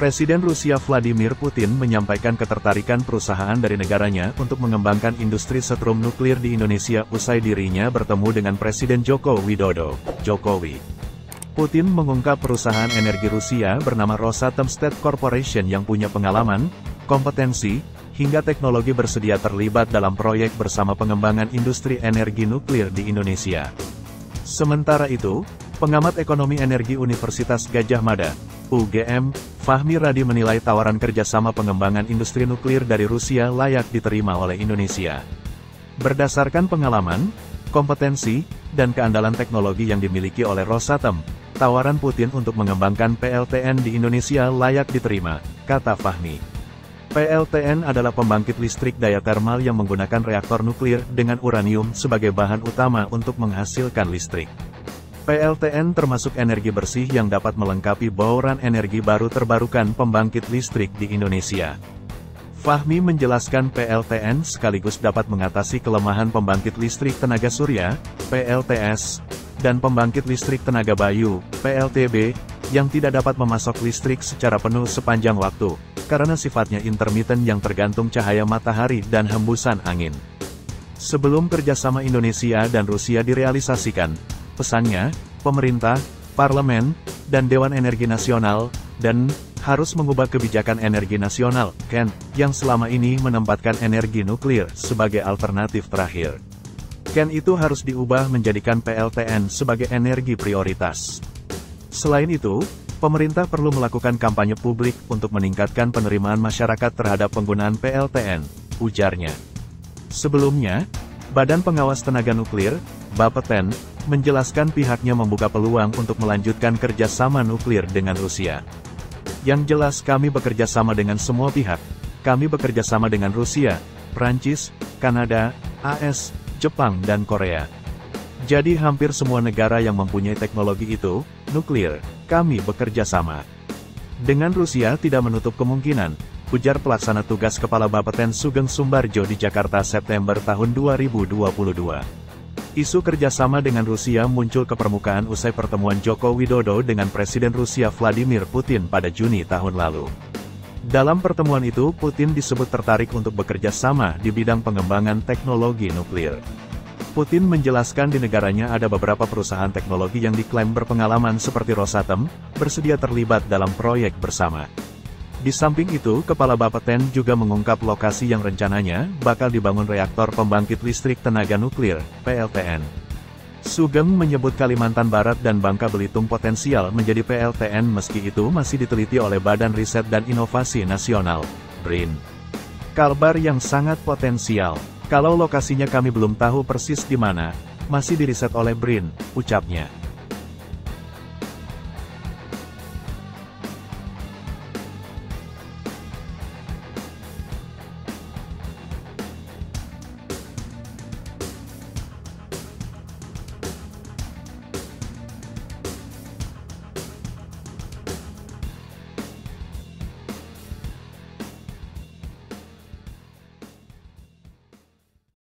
Presiden Rusia Vladimir Putin menyampaikan ketertarikan perusahaan dari negaranya untuk mengembangkan industri setrum nuklir di Indonesia usai dirinya bertemu dengan Presiden Joko Widodo. Putin mengungkap perusahaan energi Rusia bernama Rosatom State Corporation yang punya pengalaman, kompetensi, hingga teknologi bersedia terlibat dalam proyek bersama pengembangan industri energi nuklir di Indonesia. Sementara itu, pengamat ekonomi energi Universitas Gadjah Mada, UGM, Fahmi Radi menilai tawaran kerjasama pengembangan industri nuklir dari Rusia layak diterima oleh Indonesia. Berdasarkan pengalaman, kompetensi, dan keandalan teknologi yang dimiliki oleh Rosatom, tawaran Putin untuk mengembangkan PLTN di Indonesia layak diterima, kata Fahmi. PLTN adalah pembangkit listrik daya termal yang menggunakan reaktor nuklir dengan uranium sebagai bahan utama untuk menghasilkan listrik. PLTN termasuk energi bersih yang dapat melengkapi bauran energi baru terbarukan pembangkit listrik di Indonesia. Fahmi menjelaskan PLTN sekaligus dapat mengatasi kelemahan pembangkit listrik tenaga surya, PLTS, dan pembangkit listrik tenaga bayu, PLTB, yang tidak dapat memasok listrik secara penuh sepanjang waktu, karena sifatnya intermiten yang tergantung cahaya matahari dan hembusan angin. Sebelum kerjasama Indonesia dan Rusia direalisasikan, pesannya, pemerintah, parlemen, dan Dewan Energi Nasional, dan harus mengubah kebijakan energi nasional, KEN, yang selama ini menempatkan energi nuklir sebagai alternatif terakhir. KEN itu harus diubah menjadikan PLTN sebagai energi prioritas. Selain itu, pemerintah perlu melakukan kampanye publik untuk meningkatkan penerimaan masyarakat terhadap penggunaan PLTN, ujarnya. Sebelumnya, Badan Pengawas Tenaga Nuklir, Bapeten, menjelaskan pihaknya membuka peluang untuk melanjutkan kerjasama nuklir dengan Rusia. Yang jelas kami bekerja sama dengan semua pihak. Kami bekerja sama dengan Rusia, Prancis, Kanada, AS, Jepang dan Korea. Jadi hampir semua negara yang mempunyai teknologi itu, nuklir, kami bekerja sama. Dengan Rusia tidak menutup kemungkinan, ujar pelaksana tugas Kepala Bapeten Sugeng Sumbarjo di Jakarta September tahun 2022. Isu kerjasama dengan Rusia muncul ke permukaan usai pertemuan Joko Widodo dengan Presiden Rusia Vladimir Putin pada Juni tahun lalu. Dalam pertemuan itu, Putin disebut tertarik untuk bekerja sama di bidang pengembangan teknologi nuklir. Putin menjelaskan di negaranya ada beberapa perusahaan teknologi yang diklaim berpengalaman seperti Rosatom, bersedia terlibat dalam proyek bersama. Di samping itu, Kepala Bapeten juga mengungkap lokasi yang rencananya bakal dibangun reaktor pembangkit listrik tenaga nuklir, PLTN. Sugeng menyebut Kalimantan Barat dan Bangka Belitung potensial menjadi PLTN meski itu masih diteliti oleh Badan Riset dan Inovasi Nasional, BRIN. Kalbar yang sangat potensial. Kalau lokasinya kami belum tahu persis di mana, masih diriset oleh BRIN, ucapnya.